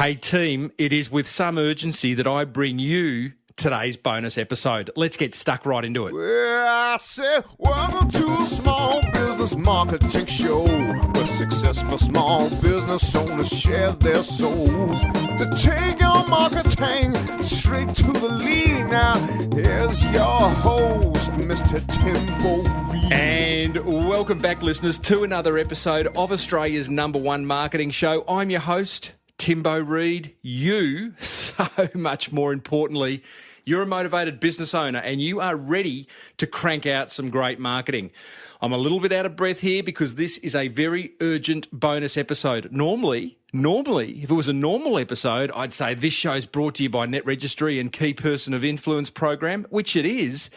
Hey team, it is with some urgency that I bring you today's bonus episode. Let's get stuck right into it. Well, I said, welcome to a small business marketing show where successful small business owners share their souls to take your marketing straight to the lead. Now, here's your host, Mr. Timbo Reid. And welcome back, listeners, to another episode of Australia's #1 marketing show. I'm your host, Timbo Reid. You, so much more importantly, you're a motivated business owner and you are ready to crank out some great marketing. I'm a little bit out of breath here because this is a very urgent bonus episode. Normally, if it was a normal episode, I'd say this show's brought to you by Net Registry and Key Person of Influence program, which it is,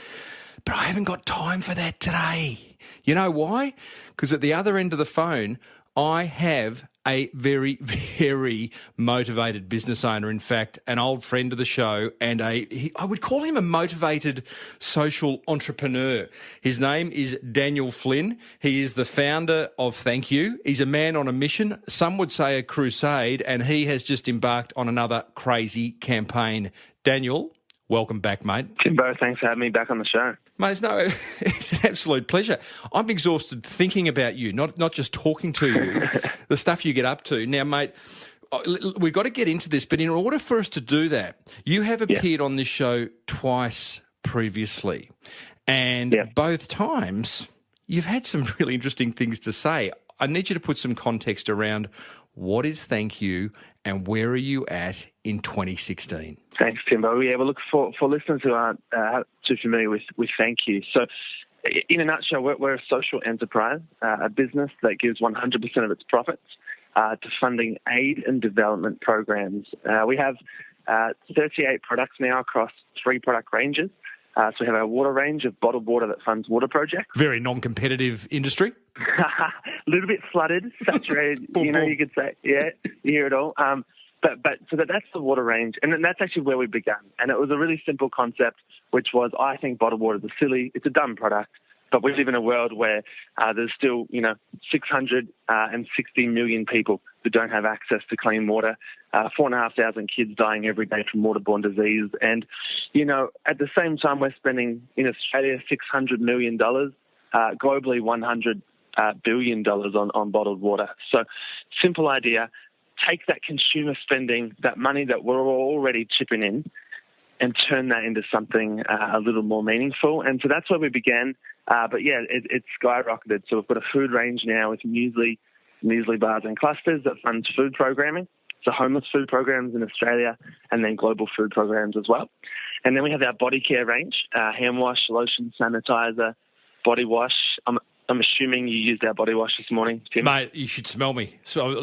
but I haven't got time for that today. You know why? Because at the other end of the phone, I have a very, very motivated business owner, in fact, an old friend of the show, and I would call him a motivated social entrepreneur. His name is Daniel Flynn. He is the founder of Thankyou. He's a man on a mission, some would say a crusade, and he has just embarked on another crazy campaign. Daniel, welcome back, mate. Timbo, thanks for having me back on the show. Mate, it's an absolute pleasure. I'm exhausted thinking about you, not just talking to you, the stuff you get up to. Now, mate, we've got to get into this, but in order for us to do that, you have appeared on this show twice previously, and both times you've had some really interesting things to say. I need you to put some context around what is Thankyou and where are you at in 2016? Thanks, Timbo. Yeah, well, look, for listeners who aren't too familiar with Thankyou, so in a nutshell, we're a social enterprise, a business that gives 100% of its profits to funding aid and development programs. We have 38 products now across 3 product ranges. So we have our water range of bottled water that funds water projects. Very non-competitive industry. A little bit flooded, saturated, you could say. Yeah, you hear it all. But that's the water range, and that's actually where we began. And it was a really simple concept, which was, I think bottled water is it's a dumb product, but we live in a world where there's still, 660 million people who don't have access to clean water, 4,500 kids dying every day from waterborne disease. And, at the same time, we're spending in Australia $600 million, globally $100 billion on bottled water. So simple idea. Take that consumer spending, that money that we're already chipping in, and turn that into something a little more meaningful. And so that's where we began. It's skyrocketed. So we've got a food range now with muesli bars and clusters that funds food programming. So homeless food programs in Australia and then global food programs as well. And then we have our body care range, hand wash, lotion, sanitizer, body wash. I'm assuming you used our body wash this morning, Tim. Mate, you should smell me. I feel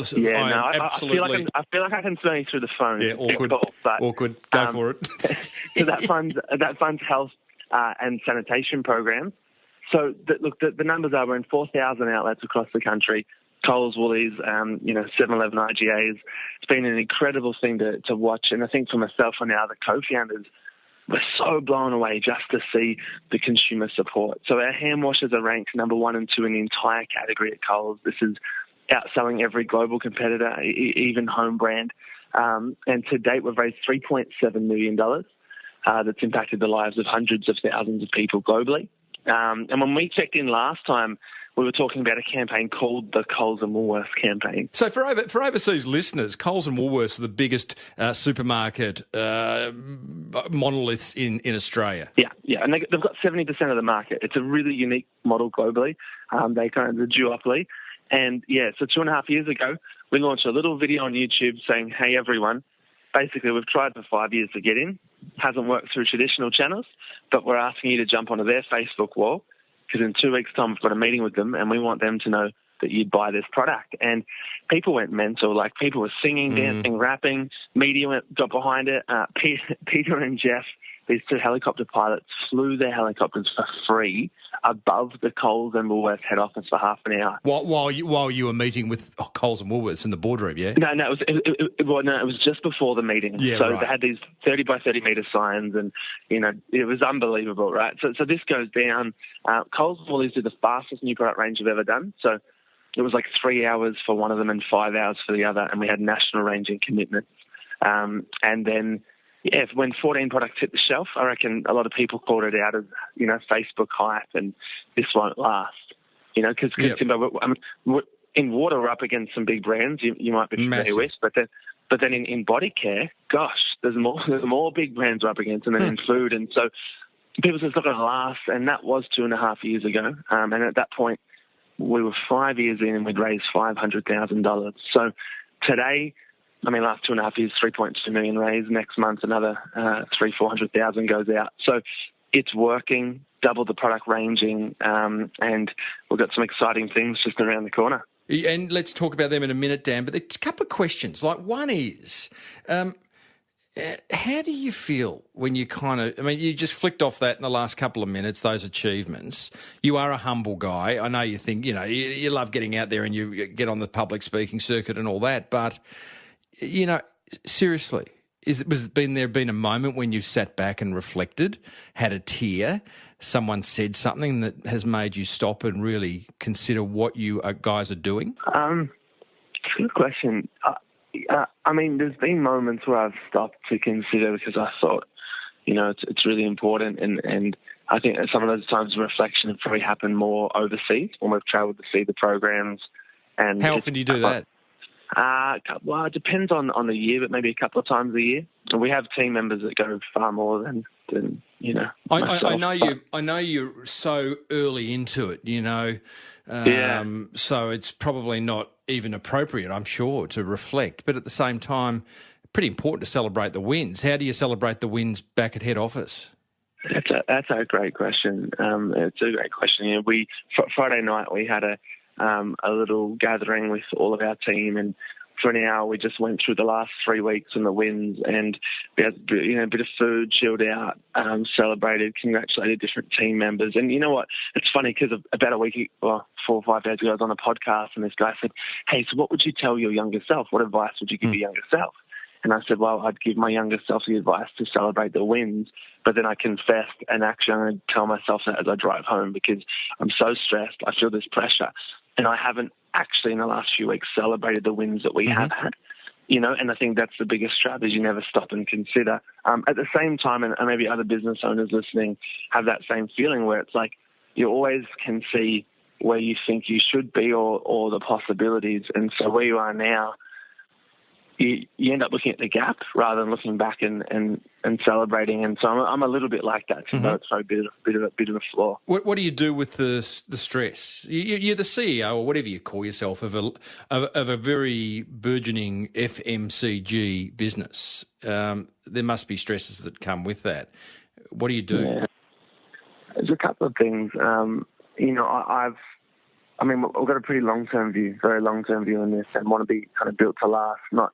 like I can smell you through the phone. Yeah, awkward. Awkward. Go for it. So that funds health and sanitation programs. So the numbers are we're in 4,000 outlets across the country. Coles, Woolies, 7-Eleven, IGAs. It's been an incredible thing to watch, and I think for myself and our other co-founders, we're so blown away just to see the consumer support. So our hand washers are ranked #1 and 2 in the entire category at Coles. This is outselling every global competitor, even home brand. And to date, we've raised $3.7 million. That's impacted the lives of hundreds of thousands of people globally. And when we checked in last time, we were talking about a campaign called the Coles and Woolworths campaign. So for overseas listeners, Coles and Woolworths are the biggest supermarket monoliths in Australia. Yeah, and they've got 70% of the market. It's a really unique model globally. They kind of the duopoly. And so 2.5 years ago, we launched a little video on YouTube saying, hey, everyone, basically we've tried for 5 years to get in. Hasn't worked through traditional channels, but we're asking you to jump onto their Facebook wall, because in 2 weeks' time we've got a meeting with them and we want them to know that you'd buy this product. And people went mental. Like, people were singing, dancing, rapping. Media got behind it. Peter and Jeff, these 2 helicopter pilots, flew their helicopters for free above the Coles and Woolworths head office for half an hour. While you were meeting with Coles and Woolworths in the boardroom, yeah? No, it was just before the meeting. Yeah, so right. They had these 30 by 30 metre signs, and it was unbelievable, right? So this goes down. Coles and Woolies did the fastest new product range I've ever done. So it was like 3 hours for one of them and 5 hours for the other, and we had national ranging commitments. And then, when 14 products hit the shelf, I reckon a lot of people called it out as, Facebook hype and this won't last. Because in water, we're up against some big brands you might be familiar with, but then in body care, gosh, there's more big brands we're up against, and then in food, and so people said it's not going to last, and that was 2.5 years ago. And at that point, we were 5 years in, and we'd raised $500,000. So today, last 2.5 years, 3.2 million raised. Next month, another 400,000 goes out. So it's working. Double the product ranging, and we've got some exciting things just around the corner. And let's talk about them in a minute, Dan. But there's a couple of questions. Like, one is, how do you feel when you you just flicked off that in the last couple of minutes, those achievements. You are a humble guy. I know you think, you love getting out there and you get on the public speaking circuit and all that. But, seriously, been a moment when you've sat back and reflected, had a tear, someone said something that has made you stop and really consider what you guys are doing? It's a good question. There's been moments where I've stopped to consider because I thought, it's really important. And I think some of those times of reflection have probably happened more overseas when we've travelled to see the programs. And how often do you do that? Well, it depends on the year, but maybe a couple of times a year. And we have team members that go far more than myself. I know you're so early into it, so it's probably not even appropriate, I'm sure, to reflect. But at the same time, pretty important to celebrate the wins. How do you celebrate the wins back at head office? That's a great question. It's a great question. Friday night we had a little gathering with all of our team, and for an hour we just went through the last 3 weeks and the wins, and we had a bit of food, chilled out, celebrated, congratulated different team members. And you know what? It's funny because about a week, 4 or 5 days ago, I was on a podcast and this guy said, "Hey, so what would you tell your younger self? What advice would you give your younger self?" And I said, well, I'd give my younger self the advice to celebrate the wins, but then I confessed and actually I'm going to tell myself that as I drive home because I'm so stressed. I feel this pressure. And I haven't actually in the last few weeks celebrated the wins that we have had, and I think that's the biggest strat is you never stop and consider. At the same time, and maybe other business owners listening have that same feeling where it's like you always can see where you think you should be or the possibilities. And so where you are now, you end up looking at the gap rather than looking back and celebrating. And so I'm a little bit like that. So it's a bit of a flaw. What do you do with the stress? You're the CEO or whatever you call yourself of a very burgeoning FMCG business. There must be stresses that come with that. What do you do? Yeah. There's a couple of things. We've got a pretty long-term view, very long-term view on this, and want to be kind of built to last, not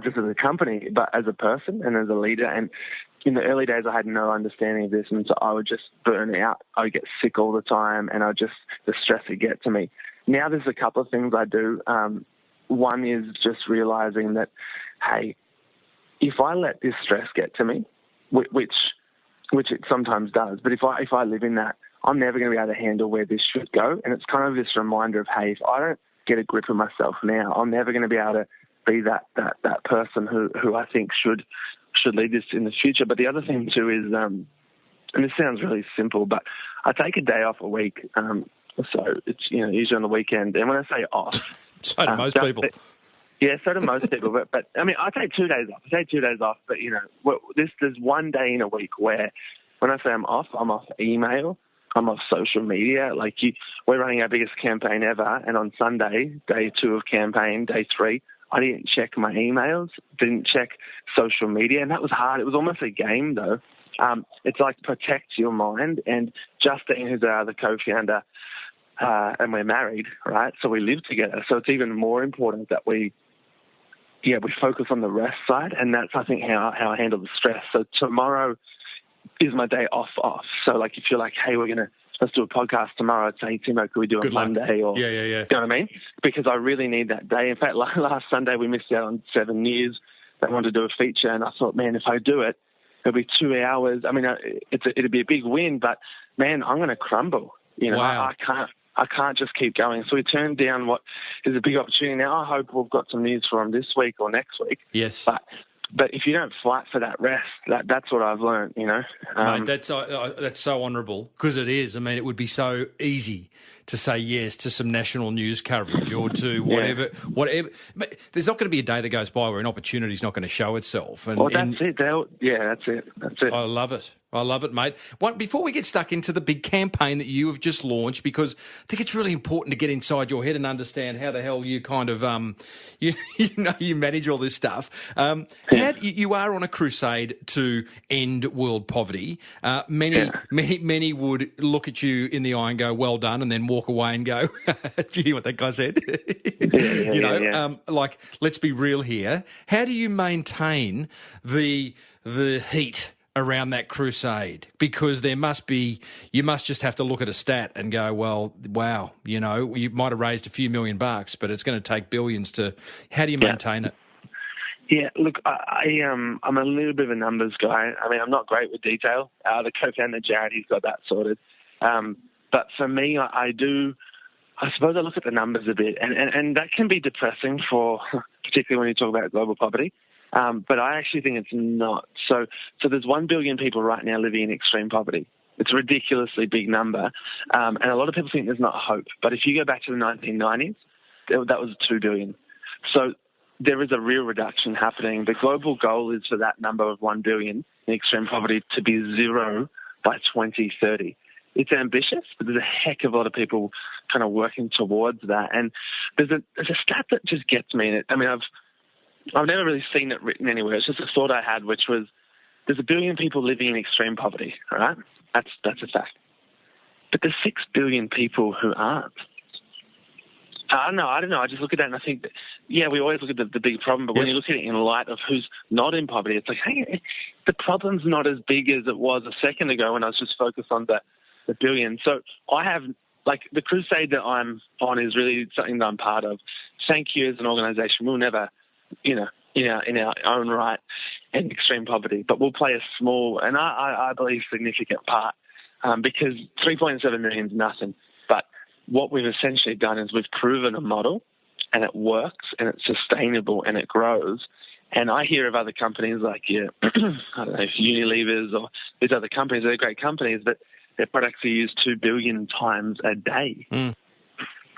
just as a company, but as a person and as a leader. And in the early days, I had no understanding of this, and so I would just burn out. I would get sick all the time, and the stress would get to me. Now there's a couple of things I do. One is just realizing that, hey, if I let this stress get to me, which it sometimes does, but if I live in that, I'm never going to be able to handle where this should go. And it's kind of this reminder of, hey, if I don't get a grip of myself now, I'm never going to be able to be that person who I think should lead this in the future. But the other thing too is, and this sounds really simple, but I take a day off a week. So it's, usually on the weekend. And when I say off, so do most people. Yeah, so do most people. But I take 2 days off. But there's one day in a week where when I say I'm off email, I'm off social media. We're running our biggest campaign ever, and on Sunday, day 2 of campaign, day 3, I didn't check my emails, didn't check social media, and that was hard. It was almost a game, though. It's like protect your mind. And Justine, who's our other co-founder, and we're married, right? So we live together. So it's even more important that we focus on the rest side, and that's, I think, how I handle the stress. So tomorrow is my day off. So if you're like, hey, let's do a podcast tomorrow, I'd say, Timo, could we do it Monday? Or, yeah. You know what I mean? Because I really need that day. In fact, last Sunday we missed out on 7 years. They wanted to do a feature, and I thought, man, if I do it, it'll be 2 hours. It'll be a big win, but man, I'm going to crumble. Wow. I can't just keep going. So we turned down what is a big opportunity. Now I hope we've got some news for him this week or next week. Yes. But if you don't fight for that rest, that's what I've learned, Mate, that's so honourable, because it is. I mean, it would be so easy to say yes to some national news coverage or to whatever. But there's not going to be a day that goes by where an opportunity is not going to show itself. That's it. That's it. I love it, mate. Before we get stuck into the big campaign that you have just launched, because I think it's really important to get inside your head and understand how the hell you kind of, you manage all this stuff. You are on a crusade to end world poverty. Many would look at you in the eye and go, well done, and then walk away and go, do you hear what that guy said? Like, let's be real here. How do you maintain the heat around that crusade? Because you must just have to look at a stat and go, well, wow, you might have raised a few $1 million, but it's going to take billions to. How do you maintain it? Yeah, look, I'm a little bit of a numbers guy. I mean, I'm not great with detail. The co-founder Jared, he's got that sorted. But for me, I suppose I look at the numbers a bit, and that can be depressing particularly when you talk about global poverty. But I actually think it's not. So there's 1 billion people right now living in extreme poverty. It's a ridiculously big number. And a lot of people think there's not hope. But if you go back to the 1990s, that was 2 billion. So there is a real reduction happening. The global goal is for that number of 1 billion in extreme poverty to be 0 by 2030. It's ambitious, but there's a heck of a lot of people kind of working towards that. And there's a stat that just gets me. I mean, I've never really seen it written anywhere. It's just a thought I had, which was there's 1 billion people living in extreme poverty, all right? That's a fact. But there's 6 billion people who aren't. I don't know. I just look at that and I think, we always look at the big problem, but when you look at it in light of who's not in poverty, it's like, hey, the problem's not as big as it was a second ago when I was just focused on the billion. So I have, like, the crusade that I'm on is really something that I'm part of. Thankyou as an organisation will never, in our own right, end extreme poverty, but we'll play a small and I believe significant part because 3.7 million is nothing. But what we've essentially done is we've proven a model and it works and it's sustainable and it grows. And I hear of other companies like, I don't know, Unilever's or these other companies, they're great companies, but their products are used 2 billion times a day.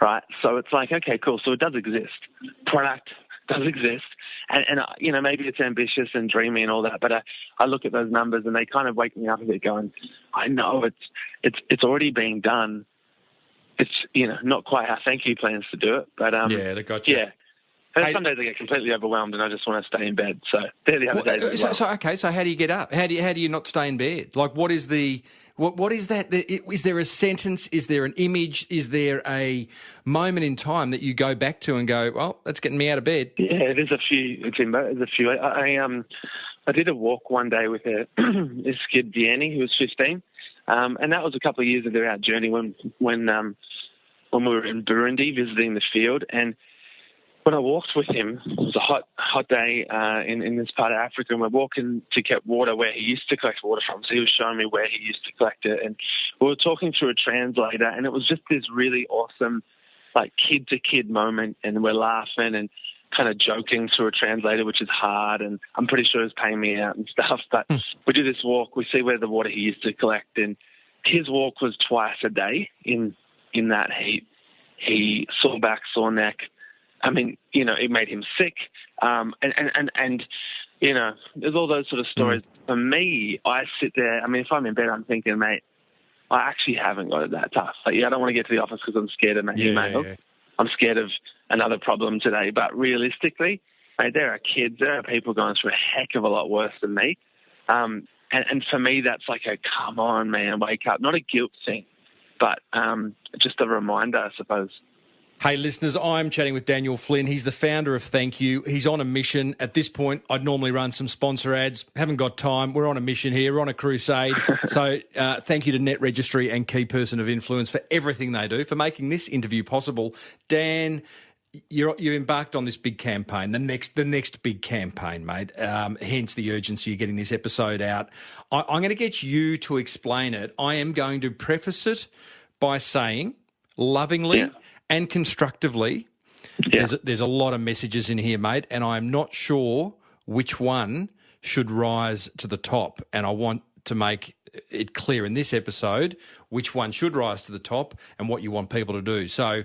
Right? So it's like, okay, cool. So it does exist. Product does exist. And maybe it's ambitious and dreamy and all that, but I look at those numbers and they kind of wake me up a bit going, I know it's already being done. It's, not quite how Thankyou plans to do it, but they got you. Yeah. And some days I get completely overwhelmed and I just want to stay in bed. So they're the other days as well. So how do you get up? How do you not stay in bed? Like, what is what is that? Is there a sentence? Is there an image? Is there a moment in time that you go back to and go, well, that's getting me out of bed? Yeah, there's a few, Timbo. There's a few. I did a walk one day with this kid, Danny, who was 15. And that was a couple of years into our journey when we were in Burundi visiting the field. And when I walked with him, it was a hot day in this part of Africa, and we're walking to get water where he used to collect water from. So he was showing me where he used to collect it. And we were talking through a translator, and it was just this really awesome, like, kid-to-kid moment. And we're laughing and kind of joking through a translator, which is hard. And I'm pretty sure he's paying me out and stuff. But we do this walk. We see where the water he used to collect. And his walk was twice a day in that heat. He sore back, sore neck. I mean, it made him sick. And there's all those sort of stories. For me, I sit there. I mean, if I'm in bed, I'm thinking, mate, I actually haven't got it that tough. Like, I don't want to get to the office because I'm scared of my email. Yeah. I'm scared of another problem today. But realistically, mate, there are kids, there are people going through a heck of a lot worse than me. And for me, that's like a, come on, man, wake up. Not a guilt thing, but just a reminder, I suppose. Hey, listeners, I'm chatting with Daniel Flynn. He's the founder of Thankyou. He's on a mission. At this point, I'd normally run some sponsor ads. Haven't got time. We're on a mission here. We're on a crusade. So thank you to Net Registry and Key Person of Influence for everything they do, for making this interview possible. Dan, you embarked on this big campaign, the next big campaign, mate, hence the urgency of getting this episode out. I'm going to get you to explain it. I am going to preface it by saying, lovingly and constructively. Yeah. There's a lot of messages in here, mate, and I'm not sure which one should rise to the top. And I want to make it clear in this episode which one should rise to the top and what you want people to do. So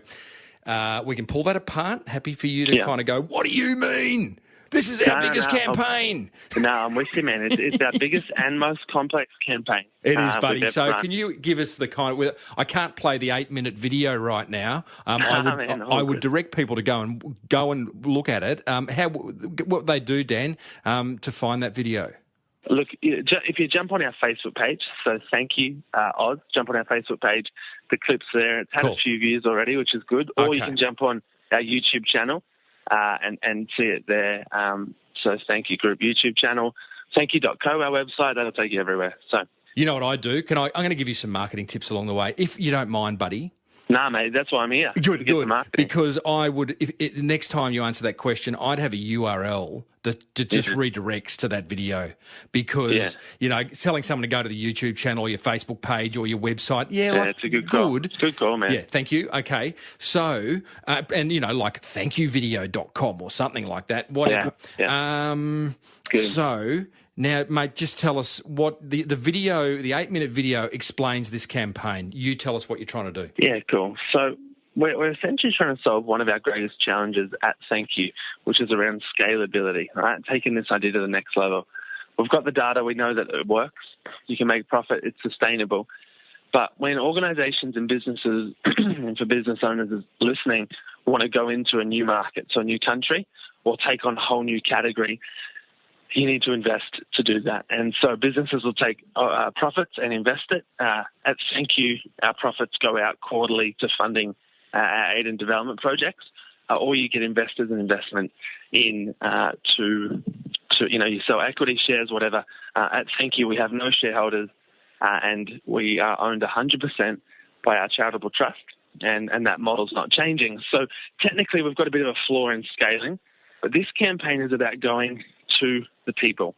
we can pull that apart. Happy for you to kind of go, what do you mean? This is our biggest campaign. I'm with you, man. It's our biggest and most complex campaign. It is, buddy. So can you give us the kind of... I can't play the 8-minute video right now. I would direct people to go and look at it. What they do, Dan, to find that video? Look, if you jump on our Facebook page, so Thankyou Oz, jump on our Facebook page. The clip's there. It's had a few views already, which is good. Or you can jump on our YouTube channel and see it there. So Thankyou Group YouTube channel, thankyou.co, our website. That'll take you everywhere. So you know what I do? I'm going to give you some marketing tips along the way, if you don't mind, buddy. Nah, mate, that's why I'm here. Good. Because I would, if next time you answer that question, I'd have a URL that just redirects to that video. Because, telling someone to go to the YouTube channel or your Facebook page or your website, it's a good call. It's a good call, man. Yeah, thank you. Okay. So, like thankyouvideo.com or something like that. Whatever. Yeah. So... Now, mate, just tell us what the video, the 8-minute video explains this campaign. You tell us what you're trying to do. Yeah, cool. So we're essentially trying to solve one of our greatest challenges at Thankyou, which is around scalability, right? Taking this idea to the next level. We've got the data. We know that it works. You can make profit. It's sustainable. But when organizations and businesses, and for business owners listening, want to go into a new market, so a new country, or take on a whole new category, you need to invest to do that. And so businesses will take profits and invest it. At Thankyou, our profits go out quarterly to funding our aid and development projects, or you get investors and investment in to you sell equity shares, whatever. At Thankyou, we have no shareholders, and we are owned 100% by our charitable trust, and that model's not changing. So technically, we've got a bit of a flaw in scaling, but this campaign is about going to the people.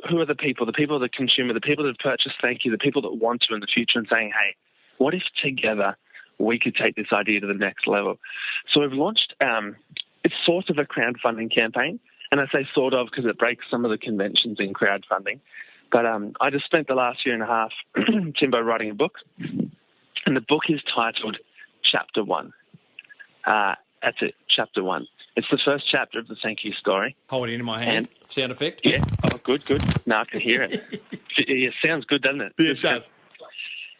Who are the people? The people, the consumer, the people that have purchased Thankyou, the people that want to in the future, and saying, hey, what if together we could take this idea to the next level? So we've launched, it's sort of a crowdfunding campaign, and I say sort of because it breaks some of the conventions in crowdfunding. But I just spent the last year and a half, Timbo, writing a book, and the book is titled Chapter 1. That's it, Chapter 1. It's the first chapter of the Thankyou story. Hold it in my hand. Sound effect? Yeah. Oh, good. No, I can hear it. It sounds good, doesn't it? Yeah, it does.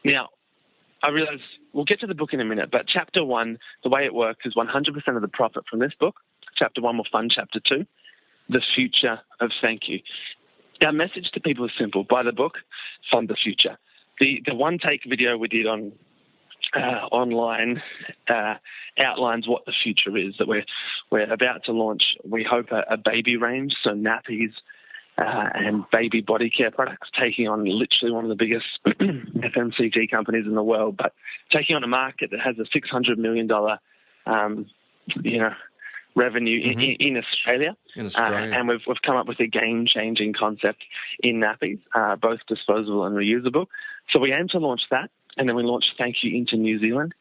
Now, I realise we'll get to the book in a minute, but Chapter 1, the way it works is 100% of the profit from this book. Chapter 1 will fund Chapter 2, the future of Thankyou. Our message to people is simple. Buy the book, fund the future. The one-take video we did on online outlines what the future is, that we're about to launch, we hope, a baby range, so nappies and baby body care products, taking on literally one of the biggest FMCG companies in the world, but taking on a market that has a $600 million revenue in Australia. And we've come up with a game-changing concept in nappies, both disposable and reusable. So we aim to launch that. And then we launched Thankyou into New Zealand,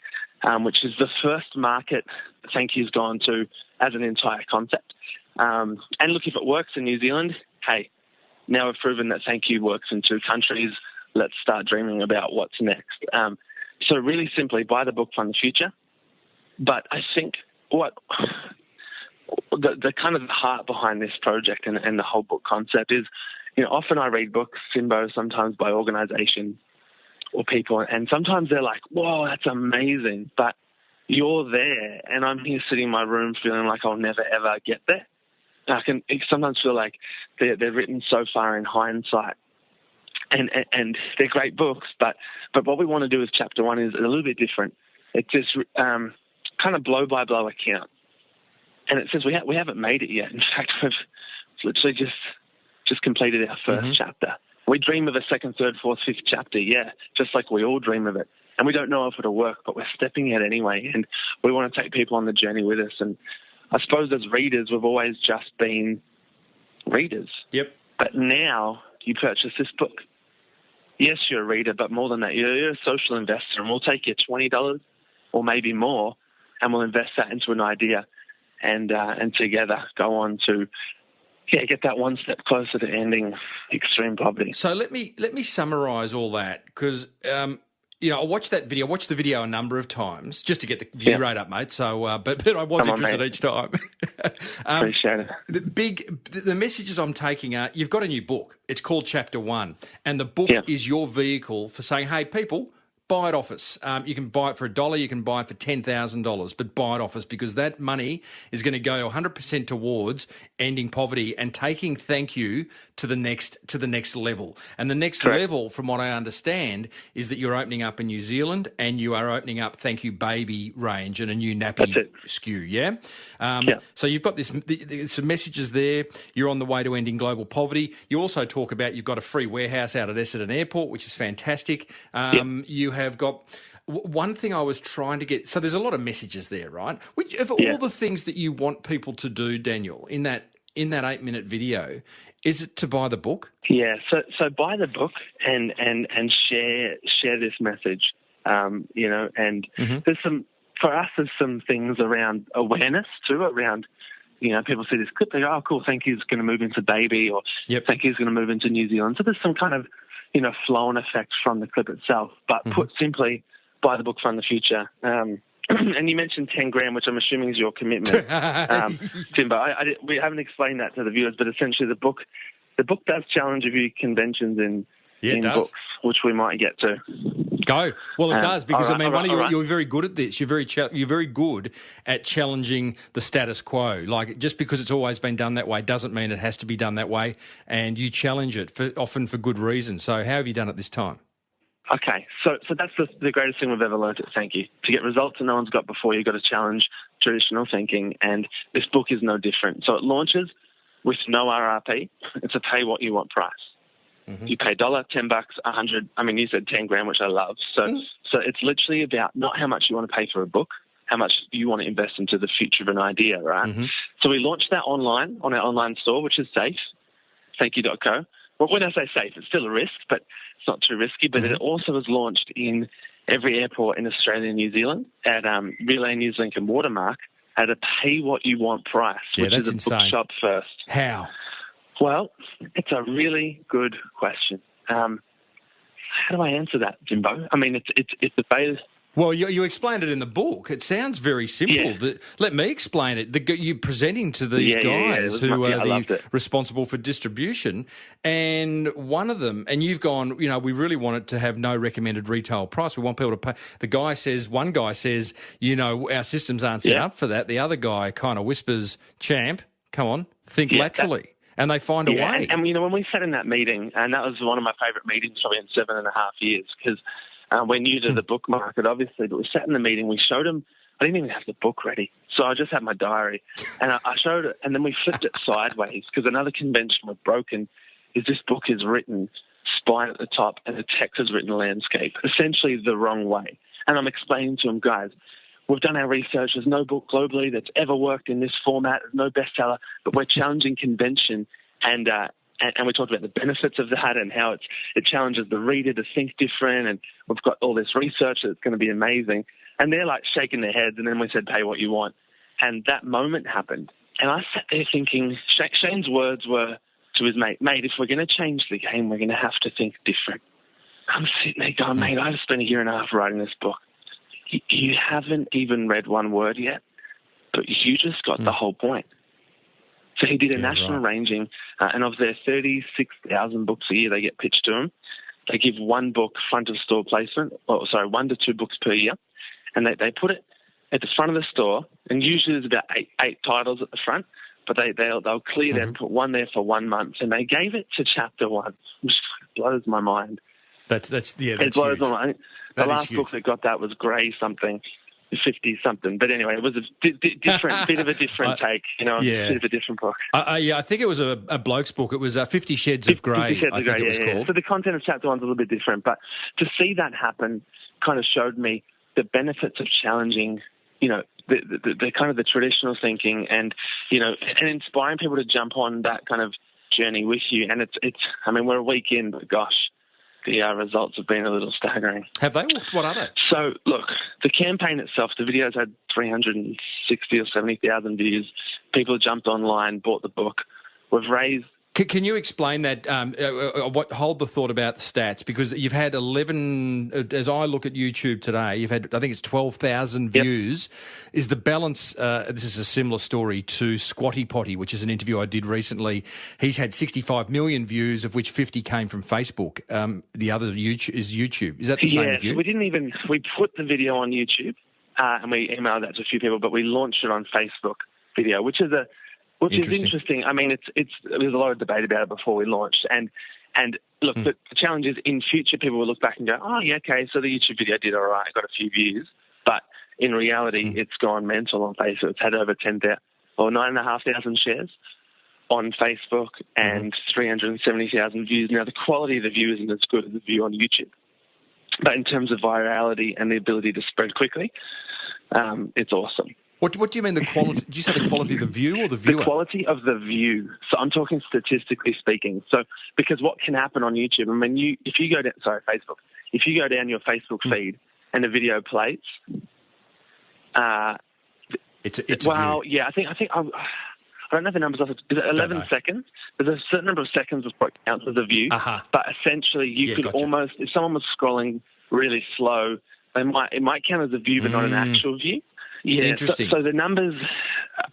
which is the first market Thankyou's gone to as an entire concept. And look, if it works in New Zealand, hey, now we've proven that Thankyou works in 2 countries. Let's start dreaming about what's next. So really simply, buy the book, fund the future. But I think what the kind of heart behind this project and the whole book concept is, often I read books, Simbo, sometimes by organisations or people, and sometimes they're like, whoa, that's amazing, but you're there, and I'm here sitting in my room feeling like I'll never, ever get there. I can sometimes feel like they're written so far in hindsight, and they're great books, but what we want to do with Chapter 1 is a little bit different. It's this kind of blow-by-blow account, and it says we haven't made it yet. In fact, we've literally just completed our first chapter. We dream of a second, third, fourth, fifth chapter, just like we all dream of it. And we don't know if it'll work, but we're stepping out anyway. And we want to take people on the journey with us. And I suppose as readers, we've always just been readers. Yep. But now you purchase this book. Yes, you're a reader, but more than that, you're a social investor. And we'll take your $20 or maybe more, and we'll invest that into an idea, and together go on to get that one step closer to ending extreme poverty. So let me summarise all that, because I watched that video. I watched the video a number of times just to get the view rate up, mate. So, but I was interested each time. Appreciate it. The messages I'm taking are: you've got a new book. It's called Chapter 1, and the book is your vehicle for saying, "Hey, people, buy it off us. You can buy it for $1. You can buy it for $10,000, but buy it off us, because that money is going to go 100% towards ending poverty and taking Thankyou to the next level. And the next level, from what I understand, is that you're opening up in New Zealand, and you are opening up Thankyou Baby range and a new nappy SKU. Yeah. So you've got some messages there. You're on the way to ending global poverty. You also talk about you've got a free warehouse out at Essendon Airport, which is fantastic. You have got one thing I was trying to get. So there's a lot of messages there, right? Of all the things that you want people to do, Daniel, in that 8-minute video, is it to buy the book? Yeah. So buy the book and share this message. And there's some things around awareness too, around, people see this clip, they go, oh, cool, Thankyou's going to move into baby, or Thankyou's going to move into New Zealand. So there's some kind of, flow-on effect from the clip itself. But put simply, buy the book, fund the future. And you mentioned 10 grand, which I'm assuming is your commitment, Timbo. We haven't explained that to the viewers, but essentially the book does challenge a few conventions in books, which we might get to. Go. Well, it does, because you're very good at this. You're very good at challenging the status quo. Like, just because it's always been done that way doesn't mean it has to be done that way, and you challenge it often for good reason. So how have you done it this time? Okay, so that's the greatest thing we've ever learned at Thankyou. To get results that no one's got before, you've got to challenge traditional thinking, and this book is no different. So it launches with no RRP. It's a pay what you want price. You pay $1, $10, $100. I mean, you said 10 grand, which I love. So it's literally about not how much you want to pay for a book, how much you want to invest into the future of an idea, right? So we launched that online on our online store, which is safe, thankyou.co. Well, when I say safe, it's still a risk, but it's not too risky. But it also is launched in every airport in Australia and New Zealand at Relay, Newslink and Watermark at a pay-what-you-want price, which is a bookshop first. How? Well, it's a really good question. How do I answer that, Jimbo? I mean, it's a beta. Well, you explained it in the book. It sounds very simple. Let me explain it. You're presenting to these guys who are responsible for distribution, and one of them, and you've gone, we really want it to have no recommended retail price. We want people to pay. One guy says, our systems aren't set up for that. The other guy kind of whispers, champ, come on, think laterally. And they find a way. And when we sat in that meeting, and that was one of my favourite meetings probably in 7.5 years, because we're new to the book market, obviously, but we sat in the meeting, we showed them, I didn't even have the book ready. So I just had my diary, and I showed it, and then we flipped it sideways, because another convention we've broken is this book is written spine at the top, and the text is written landscape, essentially the wrong way. And I'm explaining to them, guys, we've done our research. There's no book globally that's ever worked in this format. There's no bestseller, but we're challenging convention, and we talked about the benefits of that and how it challenges the reader to think different, and we've got all this research that's going to be amazing. And they're like shaking their heads, and then we said, pay what you want. And that moment happened. And I sat there thinking, Shane's words were to his mate, if we're going to change the game, we're going to have to think different. I'm sitting there going, mate, I've spent 1.5 years writing this book. You haven't even read one word yet, but you just got the whole point. So he did a national ranging, and of their 36,000 books a year they get pitched to them, they give one book front of store placement, 1 to 2 books per year, and they put it at the front of the store, and usually there's about eight titles at the front, but they'll clear that and put one there for 1 month, and they gave it to Chapter 1, which blows my mind. That's it blows my mind. The last book that got that was Grey something, 50 something. But anyway, it was a different, bit of a different take, a bit of a different book. I think it was a bloke's book. It was 50 Shades of Grey, I think it was called. So the content of Chapter 1's a little bit different. But to see that happen kind of showed me the benefits of challenging, the kind of the traditional thinking and inspiring people to jump on that kind of journey with you. And it's we're a week in, but gosh, the results have been a little staggering. Have they? What are they? So, look, the campaign itself, the videos had 360 or 70,000 views. People jumped online, bought the book. We've raised... Can you explain that? Hold the thought about the stats, because you've had 11. As I look at YouTube today, you've had, I think it's 12,000 views. Is the balance? This is a similar story to Squatty Potty, which is an interview I did recently. He's had 65 million views, of which 50 came from Facebook. The other is YouTube. Is that the same with you? We didn't even. We put the video on YouTube and we emailed that to a few people, but we launched it on Facebook video, which is interesting. I mean, there's a lot of debate about it before we launched. And look, the challenge is in future people will look back and go, oh, yeah, okay, so the YouTube video did all right, got a few views. But in reality, it's gone mental on Facebook. It's had over 10,000 or 9,500 shares on Facebook and 370,000 views. Now, the quality of the view isn't as good as the view on YouTube. But in terms of virality and the ability to spread quickly, it's awesome. What do you mean the quality? Did you say the quality of the view or the viewer? The quality of the view. So I'm talking statistically speaking. So because what can happen on YouTube, I mean, if you go down, Facebook, if you go down your Facebook feed and the video plays, it's well, yeah, I think I don't know the numbers off. Is it 11 seconds? There's a certain number of seconds of what counts as a view. But essentially, you could almost, if someone was scrolling really slow, it might count as a view, but not an actual view. Yeah, interesting. So the numbers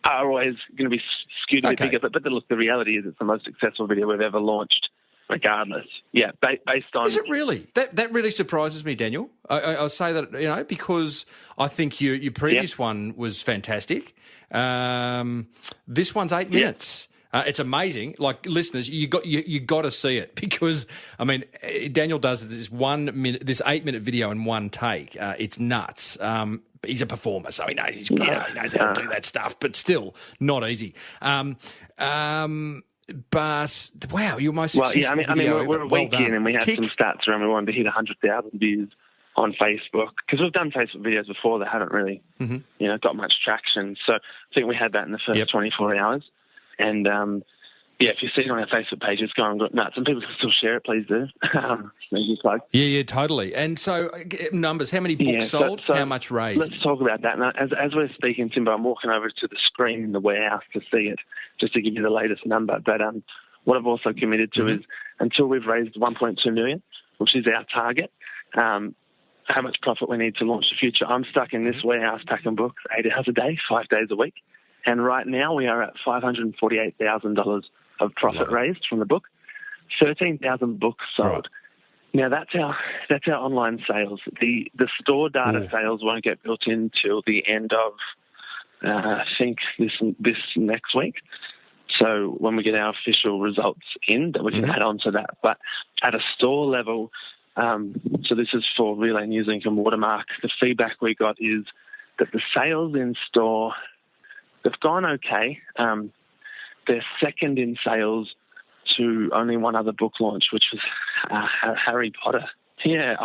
are always going to be skewed a bit bigger, but look, the reality is it's the most successful video we've ever launched, regardless. Yeah, based on... Is it really? That really surprises me, Daniel. I'll say that, because I think your previous one was fantastic. This one's 8 minutes. It's amazing. Like, listeners, you got to see it, because I mean, Daniel does this 8-minute video in one take. It's nuts. He's a performer, so he knows he knows how to do that stuff, but still not easy. But wow, you're most successful video. We're a week in, and we had some stats around. We wanted to hit 100,000 views on Facebook, because we've done Facebook videos before that haven't really, got much traction. So I think we had that in the first 24 hours. And, if you see it on our Facebook page, it's going nuts. And people can still share it, please do. Yeah, totally. And so, numbers, how many books sold, how much raised? Let's talk about that. Now, as we're speaking, Timbo, I'm walking over to the screen in the warehouse to see it, just to give you the latest number. But what I've also committed to is, until we've raised 1.2 million, which is our target, how much profit we need to launch the future. I'm stuck in this warehouse packing books 8 hours a day, 5 days a week. And right now we are at $548,000 of profit raised from the book, 13,000 books sold. Right. Now that's our online sales. The store data sales won't get built in till the end of I think this next week. So when we get our official results in, that we can add on to that. But at a store level, so this is for Relay News Inc. and Watermark, the feedback we got is that the sales in store, they've gone okay. They're second in sales to only one other book launch, which was Harry Potter. Yeah,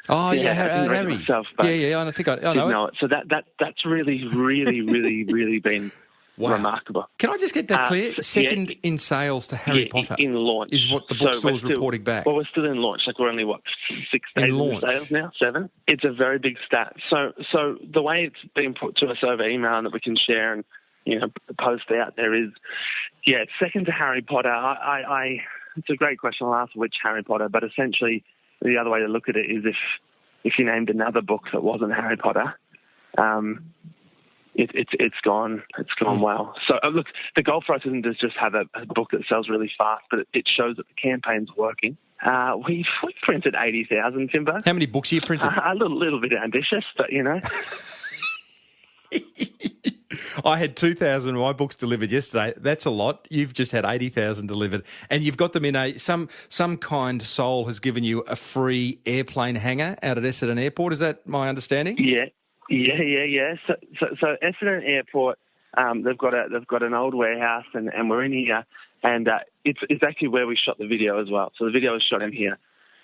Harry. Myself, I think I know it. So that's really, really, really, really been remarkable. Can I just get that clear? Second in sales to Harry Potter in launch is what the bookstore's reporting back. Well, we're still in launch. Like, we're only 6 days in sales now, 7. It's a very big stat. So the way it's been put to us over email and that we can share and post out there is, it's second to Harry Potter. It's a great question. I'll ask which Harry Potter, but essentially the other way to look at it is if you named another book that wasn't Harry Potter, it's gone well. So look, the goal for us isn't to just have a book that sells really fast, but it shows that the campaign's working. We've printed 80,000, Timbo. How many books are you printing? A little bit ambitious, but I had 2,000 of my books delivered yesterday. That's a lot. You've just had 80,000 delivered, and you've got them in some kind soul has given you a free airplane hangar out at Essendon Airport. Is that my understanding? Yeah. So Essendon Airport, they've got an old warehouse, and we're in here, and it's actually where we shot the video as well. So the video was shot in here,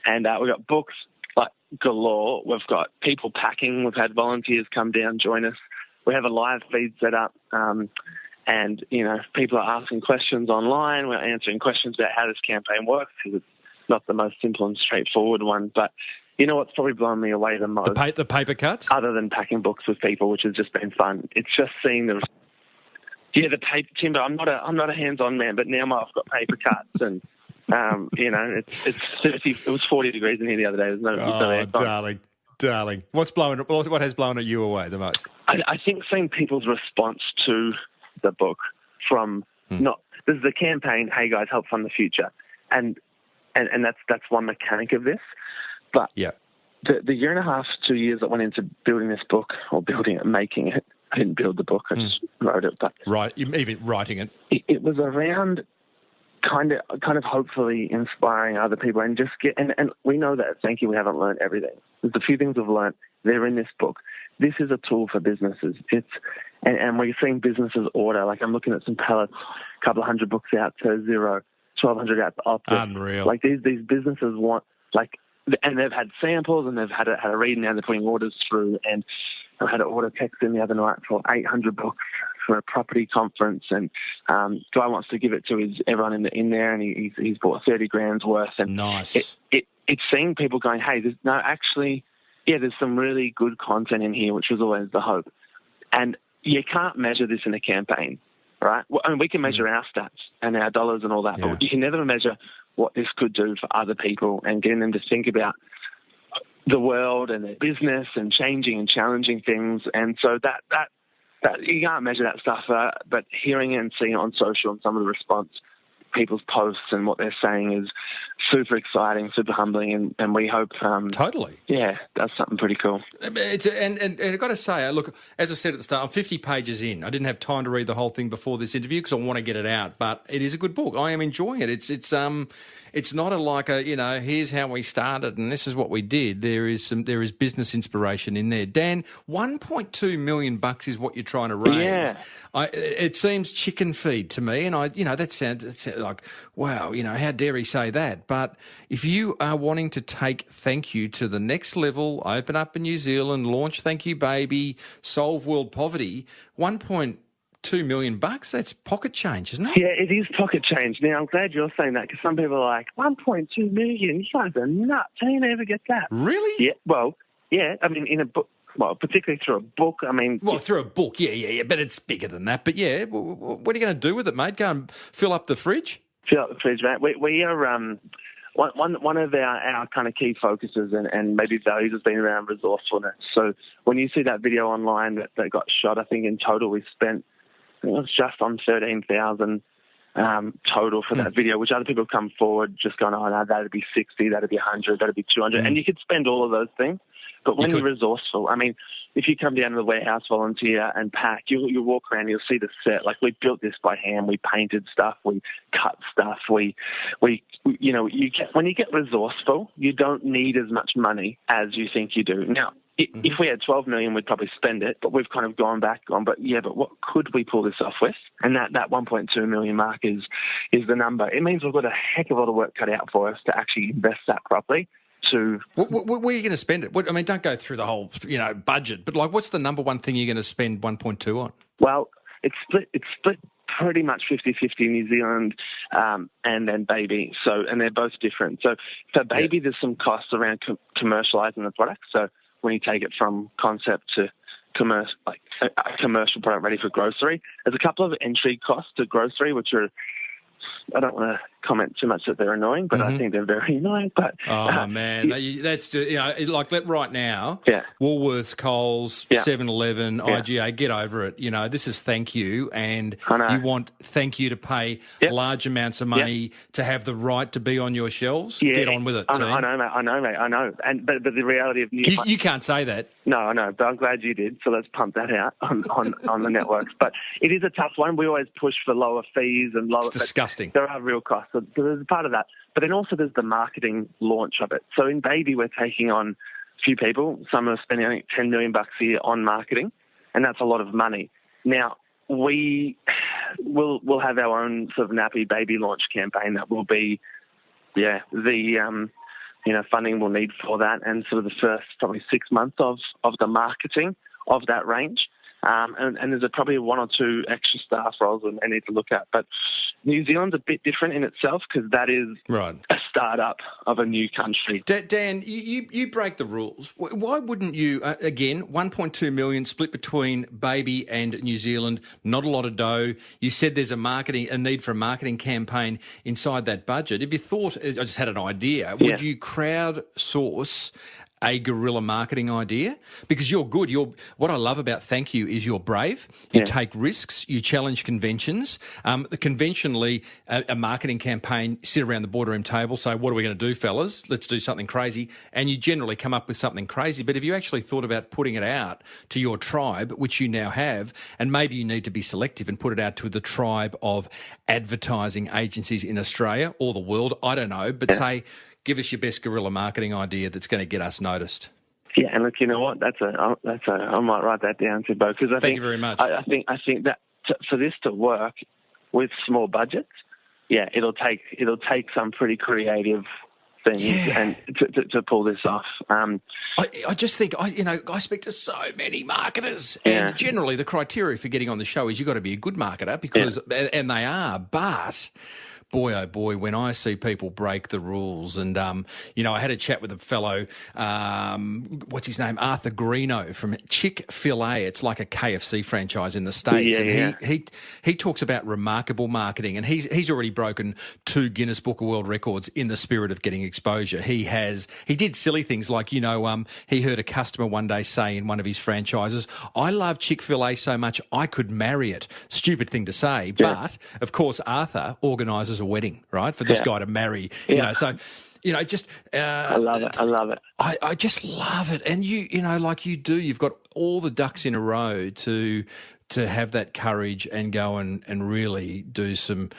and we've got books like galore. We've got people packing. We've had volunteers come down, join us. We have a live feed set up, and people are asking questions online. We're answering questions about how this campaign works, because not the most simple and straightforward one. But you know what's probably blown me away the most? The paper cuts? Other than packing books with people, which has just been fun. It's just seeing the paper timber. I'm not a hands-on man, but now I've got paper cuts and it's 30. It was 40 degrees in here the other day. There's no aircon. Darling. What has blown you away the most? I think seeing people's response to the book from this is the campaign, hey guys, help fund the future. And that's one mechanic of this. But the year and a half, 2 years that went into building this book, or making it. I didn't build the book, I just wrote it. But even writing it. It was around kind of hopefully inspiring other people and just and we know that at Thankyou we haven't learned everything. There's a few things we've learned. They're in this book. This is a tool for businesses. And we're seeing businesses order. Like I'm looking at some pallets, a couple of hundred books out to Xero, 1,200 out to Optus. Unreal. Like these businesses want and they've had samples and they've had a read, now they're putting orders through. And I had an order text in the other night for 800 books for a property conference, and guy wants to give it to everyone in there, and he's bought 30 grand's worth. And nice. It's seeing people going, hey, there's some really good content in here, which was always the hope. And you can't measure this in a campaign, right? Well, I mean, we can measure our stats and our dollars and all that, but you can never measure what this could do for other people and getting them to think about the world and their business and changing and challenging things. And so that you can't measure that stuff, but hearing it and seeing it on social and some of the response, people's posts and what they're saying is super exciting, super humbling, and we hope totally. Yeah, that's something pretty cool. And I've got to say, look, as I said at the start, I'm 50 pages in. I didn't have time to read the whole thing before this interview because I want to get it out, but it is a good book. I am enjoying it. It's not here's how we started and this is what we did. There is business inspiration in there. Dan, $1.2 million is what you're trying to raise. Yeah. It seems chicken feed to me, and that sounds like, wow, how dare he say that? But if you are wanting to take Thankyou to the next level, open up in New Zealand, launch Thankyou Baby, solve world poverty, $1.2 million, that's pocket change, isn't it? Yeah, it is pocket change. Now, I'm glad you're saying that because some people are like, $1.2 million, you guys are nuts. How do you ever get that? Really? Yeah, well, yeah, I mean, in a book, well, particularly through a book, I mean... Well, through a book, yeah, but it's bigger than that. But yeah, what are you going to do with it, mate? Go and fill up the fridge? Fill up the fridge, mate. We are... One of our kind of key focuses and maybe values has been around resourcefulness. So when you see that video online that got shot, I think in total we spent... it was just on 13,000 total for that video, which other people have come forward just going, oh, no, that'd be 60, that'd be 100, that'd be 200. And you could spend all of those things. But when you're resourceful, I mean, if you come down to the warehouse, volunteer and pack, you walk around, you'll see the set. Like we built this by hand, we painted stuff, we cut stuff, when you get resourceful, you don't need as much money as you think you do. Now, if we had 12 million, we'd probably spend it, but we've kind of gone back on, but what could we pull this off with? And that 1.2 million mark is the number. It means we've got a heck of a lot of work cut out for us to actually invest that properly. Where are you going to spend it? Don't go through the whole, budget, but what's the number one thing you're going to spend 1.2 on? Well, it's split pretty much 50-50 New Zealand and then Baby. So, and they're both different. So for Baby, there's some costs around commercializing the product. So when you take it from concept to a commercial product ready for grocery, there's a couple of entry costs to grocery, which are, I don't want to comment too much that they're annoying, but I think they're very annoying. But man, that's right now. Yeah. Woolworths, Coles, 7-Eleven, IGA, get over it. This is Thankyou, and you want Thankyou to pay large amounts of money to have the right to be on your shelves. Yeah. Get on with it. I know, mate. I know. And but the reality of you can't say that. No, I know, but I'm glad you did. So let's pump that out on the networks. But it is a tough one. We always push for lower fees and lower. It's disgusting. There are real costs. So there's a part of that. But then also there's the marketing launch of it. So in Baby, we're taking on a few people. Some are spending, I think, $10 million a year on marketing, and that's a lot of money. Now, we'll have our own sort of nappy baby launch campaign that will be, the funding we'll need for that, and sort of the first probably 6 months of the marketing of that range. And there's probably one or two extra staff roles I need to look at. But New Zealand's a bit different in itself because that is a startup of a new country. Dan, you break the rules. Why wouldn't you, again, 1.2 million split between Baby and New Zealand, not a lot of dough. You said there's a need for a marketing campaign inside that budget. If you thought, I just had an idea, would you crowdsource a guerrilla marketing idea? Because you're good. What I love about Thankyou is you're brave. You take risks. You challenge conventions. Conventionally, a marketing campaign, sit around the boardroom table, say, what are we going to do, fellas? Let's do something crazy. And you generally come up with something crazy. But if you actually thought about putting it out to your tribe, which you now have, and maybe you need to be selective and put it out to the tribe of advertising agencies in Australia or the world, I don't know, but say, give us your best guerrilla marketing idea that's going to get us noticed. Yeah, and look, you know what? I might write that down too, Bo, because Thank you very much. I think that for this to work with small budgets, it'll take some pretty creative things and to pull this off. I just think I speak to so many marketers, and generally the criteria for getting on the show is you've got to be a good marketer because, and they are, but. Boy, oh boy, when I see people break the rules. And, I had a chat with a fellow, what's his name, Arthur Greeno from Chick-fil-A. It's like a KFC franchise in the States. He talks about remarkable marketing, and he's already broken 2 Guinness Book of World Records in the spirit of getting exposure. He did silly things like, he heard a customer one day say in one of his franchises, I love Chick-fil-A so much I could marry it. Stupid thing to say. Yeah. But, of course, Arthur organises a wedding, right, for this guy to marry. So just I love it. I just love it. And like you do, you've got all the ducks in a row to have that courage and go and really do some,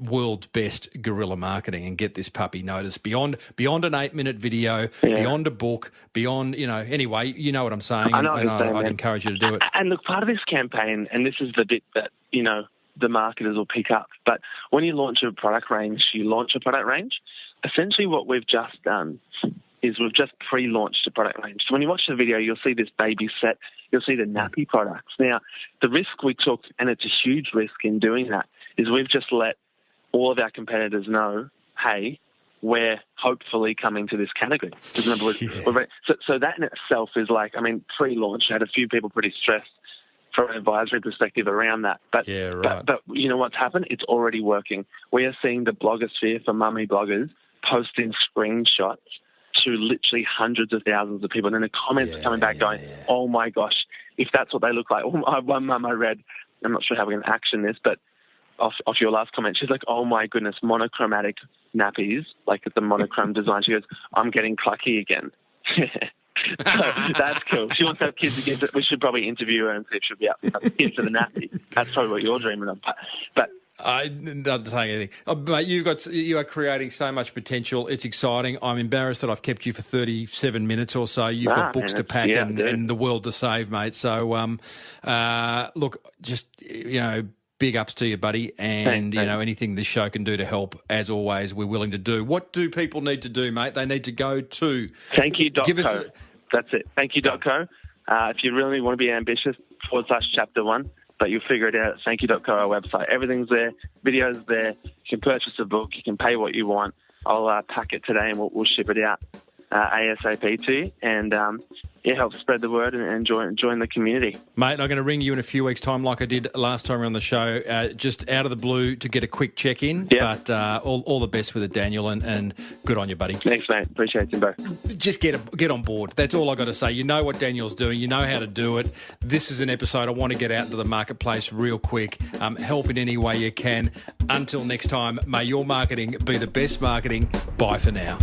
world's best guerrilla marketing and get this puppy noticed beyond an 8-minute video, beyond a book, beyond, anyway, you know what I'm saying. I know what you're saying, I'd encourage you to do it. And look, part of this campaign, and this is the bit that, the marketers will pick up. But when you launch a product range, essentially what we've just done is we've just pre-launched a product range. So when you watch the video, you'll see this baby set, you'll see the nappy products. Now, the risk we took, and it's a huge risk in doing that, is we've just let all of our competitors know, hey, we're hopefully coming to this category. Because remember, so that in itself is pre-launch, I had a few people pretty stressed from an advisory perspective around that. But you know what's happened? It's already working. We are seeing the blogosphere for mummy bloggers posting screenshots to literally hundreds of thousands of people. And then the comments are coming back going, oh my gosh, if that's what they look like. One mum I read, I'm not sure how we're going to action this, but off your last comment, she's like, oh my goodness, monochromatic nappies, like the monochrome design. She goes, I'm getting clucky again. So that's cool. She wants to have kids again. We should probably interview her and see if she'll be up for kids for the nappy. That's probably what you're dreaming of. But I'm not saying anything. Mate, you are creating so much potential. It's exciting. I'm embarrassed that I've kept you for 37 minutes or so. You've got books to pack and the world to save, mate. So, look, just, big ups to you, buddy. And, Thanks. Anything this show can do to help, as always, we're willing to do. What do people need to do, mate? They need to go to... Thankyou.co. That's it. Thankyou.co. If you really want to be ambitious, /chapter 1, but you'll figure it out at thankyou.co, our website. Everything's there. Videos there. You can purchase a book. You can pay what you want. I'll pack it today and we'll ship it out ASAP to you. And help spread the word and join the community. Mate, I'm going to ring you in a few weeks' time like I did last time on the show, just out of the blue to get a quick check-in. Yep. But all the best with it, Daniel, and good on you, buddy. Thanks, mate. Appreciate it, Timbo. Just get on board. That's all I got to say. You know what Daniel's doing. You know how to do it. This is an episode I want to get out into the marketplace real quick. Help in any way you can. Until next time, may your marketing be the best marketing. Bye for now.